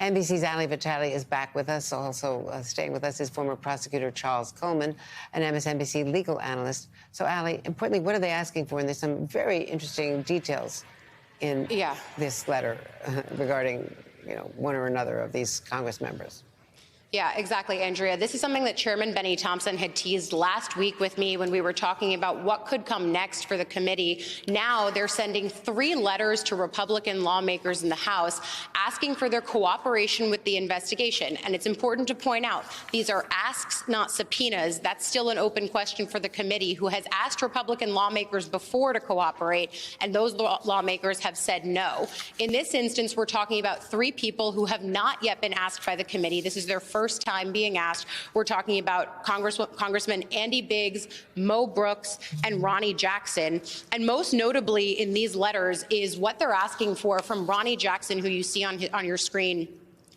NBC's Ali Vitale is back with us. Also staying with us is former prosecutor Charles Coleman, an MSNBC legal analyst. So, Ali, importantly, what are they asking for? And there's some very interesting details in this letter regarding, one or another of these Congress members. Yeah, exactly, Andrea. This is something that Chairman Benny Thompson had teased last week with me when we were talking about what could come next for the committee. Now they're sending 3 letters to Republican lawmakers in the House asking for their cooperation with the investigation. And it's important to point out, these are asks, not subpoenas. That's still an open question for the committee, who has asked Republican lawmakers before to cooperate, and those lawmakers have said no. In this instance, we're talking about 3 people who have not yet been asked by the committee. This is their first time being asked. We're talking about Congressman Andy Biggs, Mo Brooks, and Ronny Jackson. And most notably in these letters is what they're asking for from Ronny Jackson, who you see on your screen.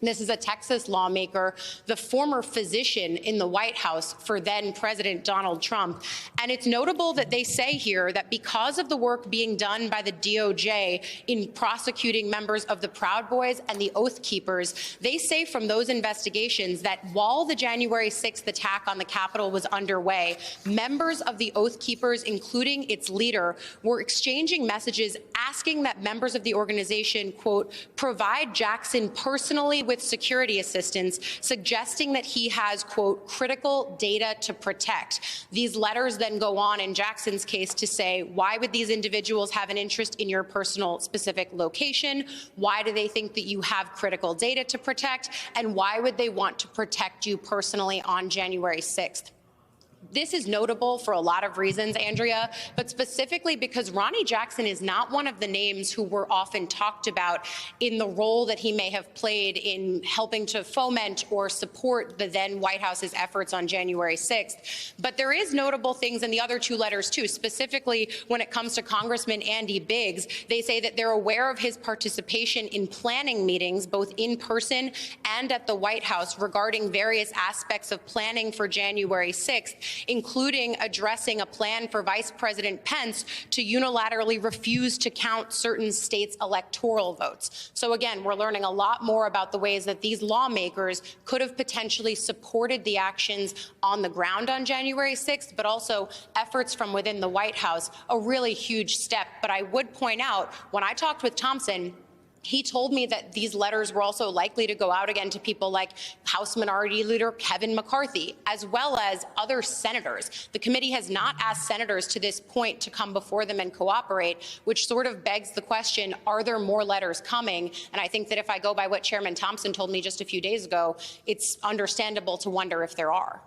This is a Texas lawmaker, the former physician in the White House for then President Donald Trump. And it's notable that they say here that because of the work being done by the DOJ in prosecuting members of the Proud Boys and the Oath Keepers, they say from those investigations that while the January 6th attack on the Capitol was underway, members of the Oath Keepers, including its leader, were exchanging messages asking that members of the organization, quote, provide Jackson personally with security assistance, suggesting that he has, quote, critical data to protect. These letters then go on in Jackson's case to say, why would these individuals have an interest in your personal specific location? Why do they think that you have critical data to protect? And why would they want to protect you personally on January 6th? This is notable for a lot of reasons, Andrea, but specifically because Ronny Jackson is not one of the names who were often talked about in the role that he may have played in helping to foment or support the then White House's efforts on January 6th. But there is notable things in the other 2 letters, too. Specifically, when it comes to Congressman Andy Biggs, they say that they're aware of his participation in planning meetings, both in person and at the White House, regarding various aspects of planning for January 6th, including addressing a plan for Vice President Pence to unilaterally refuse to count certain states' electoral votes. So again, we're learning a lot more about the ways that these lawmakers could have potentially supported the actions on the ground on January 6th, but also efforts from within the White House, a really huge step. But I would point out, when I talked with Thompson, he told me that these letters were also likely to go out again to people like House Minority Leader Kevin McCarthy, as well as other senators. The committee has not asked senators to this point to come before them and cooperate, which sort of begs the question, are there more letters coming? And I think that if I go by what Chairman Thompson told me just a few days ago, it's understandable to wonder if there are.